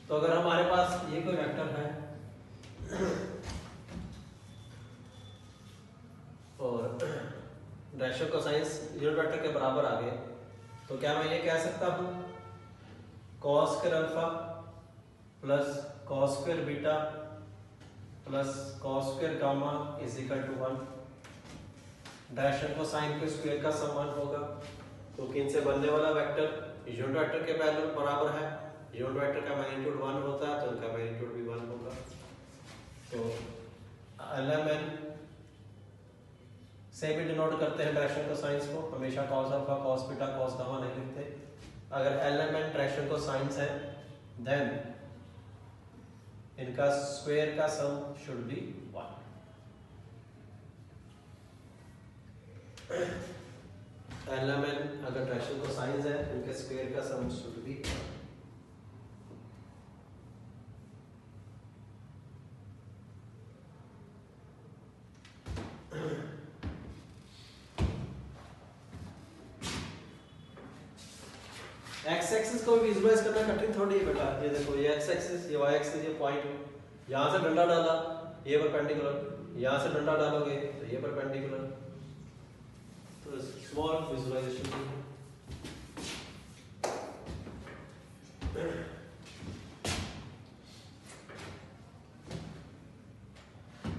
तो अगर हमारे पास ये कोई वेक्टर है और डायरेक्शन कोसाइंस यूनिट वेक्टर के बराबर आ गए, तो क्या मैं ये कह सकता हूँ cos square alpha plus cos square beta plus cos square gamma is equal to 1. Direction cosine के स्क्वायर का समान होगा. तो किन से बनने वाला वेक्टर यूनिट वेक्टर के बराबर है. यूनिट वेक्टर का मैग्नीट्यूड 1 होता है तो उनका मैग्नीट्यूड भी 1 होगा. तो lmn से भी डिनोट करते हैं डायरेक्शन कोसाइंस को. हमेशा cos alpha cos beta cos gamma नहीं लिखते. अगर lmn डायरेक्शन कोसाइंस है देन इनका स्क्वायर का सम शुड बी 1. lmn अगर डायरेक्शन कोसाइंस है इनके स्क्वायर का sum should be 1. X axis को विजुलाइज करना कठिन थोड़ी है बेटा. ये देखो ये एक्स एक्सिस, ये वाई एक्सिस, ये पॉइंट है. यहाँ से डंडा डाला ये परपेंडिकुलर, यहाँ से डंडा डालोगे तो ये परपेंडिकुलर. तो स्मॉल विजुलाइजेशन.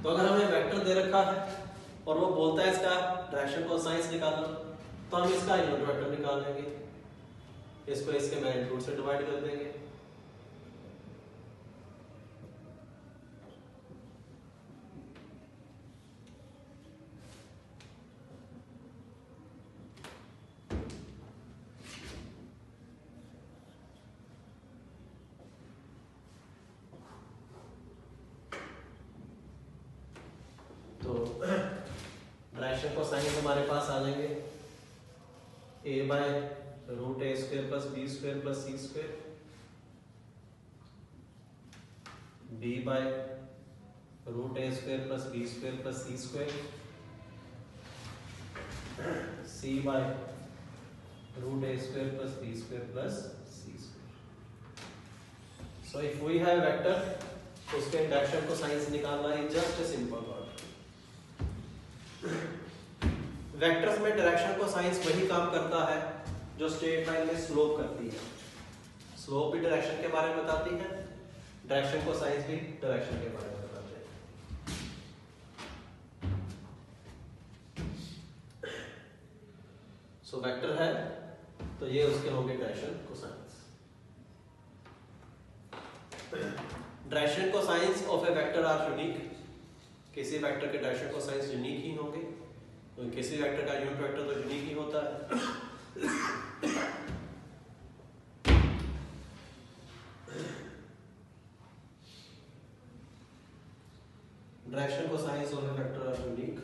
तो अगर हमें वेक्टर दे रखा है और वो बोलता है इसका डायरेक्शन कोसाइंस निकाल लो, तो हम इसका यूनिट वेक्टर निकाल लेंगे. इसको इसके मैग्नीट्यूड से डिवाइड कर देंगे. By root A square plus B square plus C square, B by root A square plus B square plus C square, C by root A square plus B square plus C square. So if we have vector, उसके direction cosines निकालना है just a simple word. Vectors में direction cosines वही काम करता है जो straight line में स्लोप करती है। स्लोप भी डायरेक्शन के बारे में बताती है, डायरेक्शन को साइंस भी डायरेक्शन के बारे में बताते हैं। सो वेक्टर है तो ये उसके होंगे direction cosines. Direction cosines of a vector are unique. किसी वेक्टर के डायरेक्शन को साइंस यूनिक ही होंगे, तो किसी वेक्टर का यूनिट वेक्टर तो यूनिक ही होता है। Direction cosines of a vector are unique.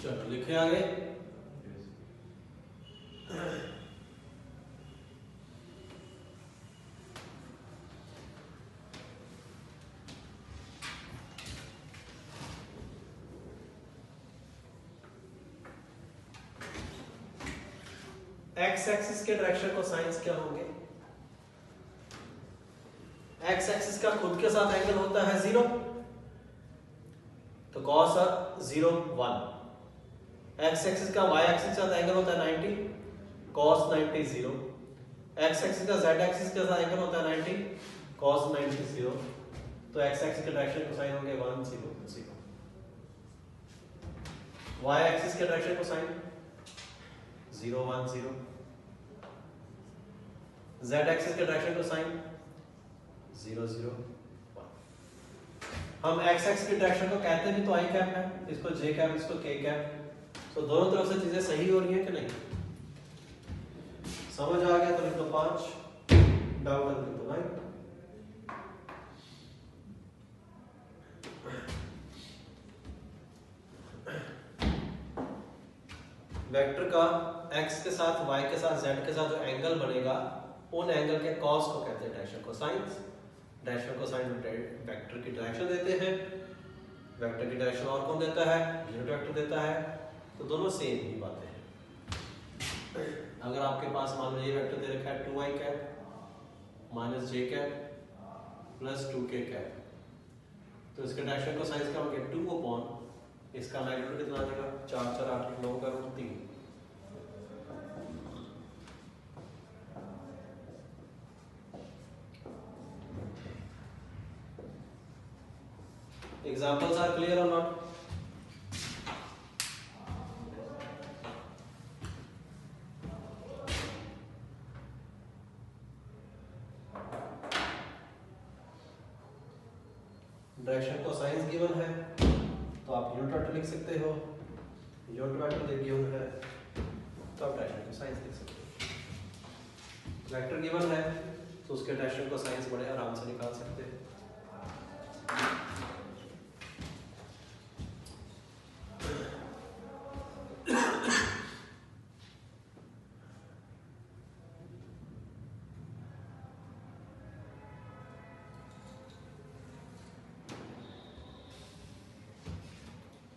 चलो लिखे आगे। एक्स एक्सिस के डायरेक्शन को साइंस क्या होंगे? एक्स एक्सिस का खुद के साथ एंगल होता है 0, तो cos 0 1। एक्स एक्सिस का वाई एक्सिस के साथ एंगल होता है 90, cos 90 0। एक्स एक्सिस का जेड एक्सिस के साथ एंगल होता है 90, cos 90 0। तो एक्स एक्सिस के डायरेक्शन कोसाइन होंगे 1 0 0। वाई एक्सिस के डायरेक्शन कोसाइन 0 1 0। जेड एक्सिस के डायरेक्शन कोसाइन 0 0 1। हम एक्स एक्सिस के डायरेक्शन को कहते भी तो आई कैप है, इसको जे कैप, इसको के कैप। तो दोनों तरफ से चीजें सही हो रही है कि नहीं? समझ आ गया तो लिख दो 5, डाउट है लिख दो 9। वेक्टर का x के साथ y के साथ z के साथ जो एंगल बनेगा, उन एंगल के cos को कहते हैं direction cosines. Direction cosine vector की डायरेक्शन देते हैं। वेक्टर की डायरेक्शन और कौन देता है? यूनिट वेक्टर देता है। तो दोनों सेम ही बातें हैं। अगर आपके पास मान लो ये वेक्टर दे रखा है 2i cap minus J cap plus 2k cap, तो इसके डायरेक्शन कोसाइंस क्या होंगे? 2 अपॉन इसका मैग्नीट्यूड कितना आ जाएगा? 4 4 8 9 का root 3। Examples are clear or not? Direction cosines given है तो आप यूनिट वेक्टर लिख सकते हो, यूनिट वेक्टर गिवन है तो आप डायरेक्शन कोसाइंस लिख सकते हो। वेक्टर गिवन है तो उसके डायरेक्शन कोसाइंस बड़े आराम से निकाल सकते हैं।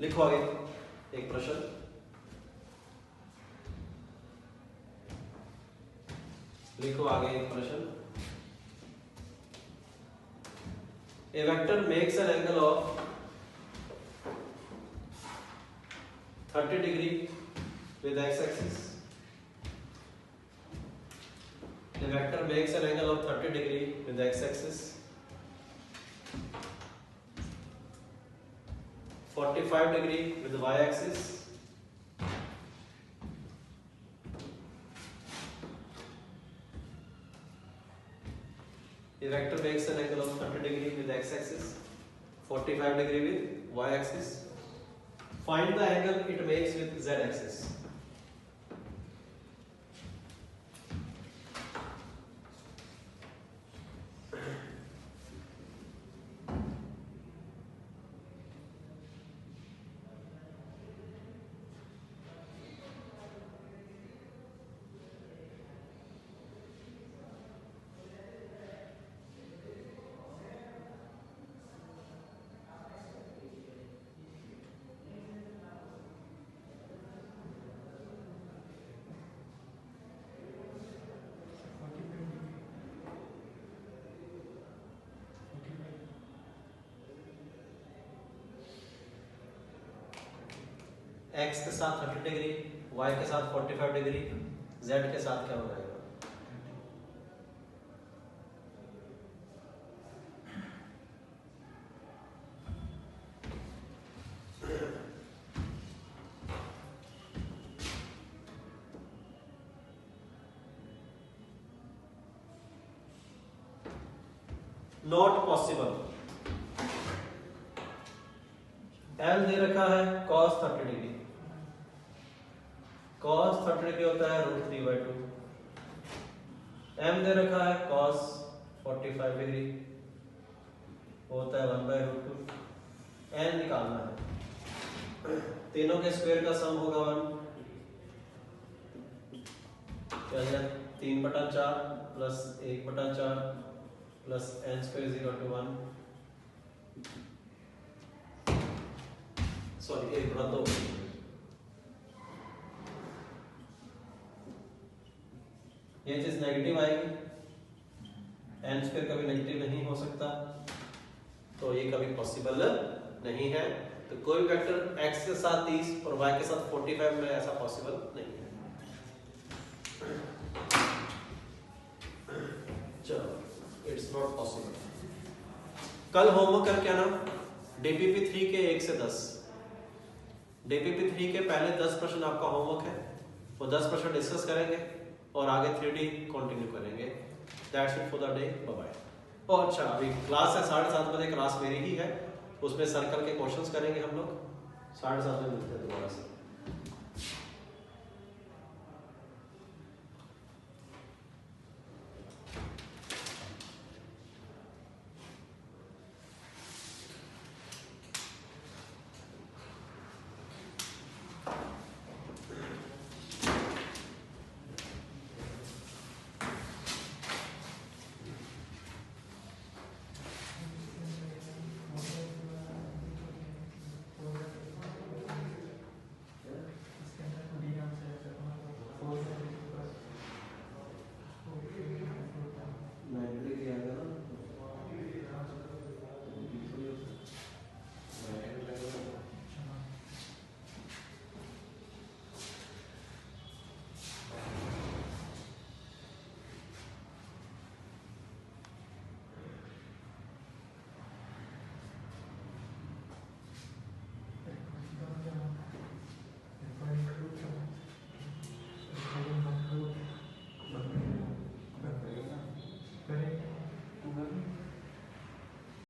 लिखो आगे एक प्रश्न। लिखो आगे एक प्रश्न। A vector makes an angle of 30 degree with X axis. A vector makes an angle of 30 degree with X axis 45 degree with the y-axis. A vector makes an angle of 30 degree with the x-axis, 45 degree with y-axis. Find the angle it makes with z-axis. x के साथ 30 degree, y के साथ 45 degree, z के साथ क्या हो जाएगा? Not possible. L दे रखा है cos 30 डिग्री, cos 30 डिग्री होता है √3/2। M दे रखा है cos 45 डिग्री होता है 1/√2। n निकालना है, तीनों के स्क्वायर का सम होगा 1, क्या है 3/4 plus 1/4 plus n square 0 to 1, sorry 1/2। ये चीज नेगेटिव आएगी, n स्क्वायर कभी नेगेटिव नहीं हो सकता, तो ये कभी पॉसिबल नहीं है। तो कोई वेक्टर x के साथ 30 और y के साथ 45 में ऐसा पॉसिबल नहीं है। चलो, इट्स नॉट पॉसिबल। कल होमवर्क करके आना DPP 3 के 1 से 10। DPP 3 के पहले 10 प्रश्न आपका होमवर्क है, वो 10 प्रश्न डिस्कस करेंगे और आगे 3D कंटिन्यू करेंगे। That's it for the day, bye bye. और अच्छा, अभी क्लास है 7:30 बजे, क्लास मेरी ही है, उसमें सर्कल के क्वेश्चंस करेंगे हम लोग। 7:30 बजे मिलते हैं दोबारा से।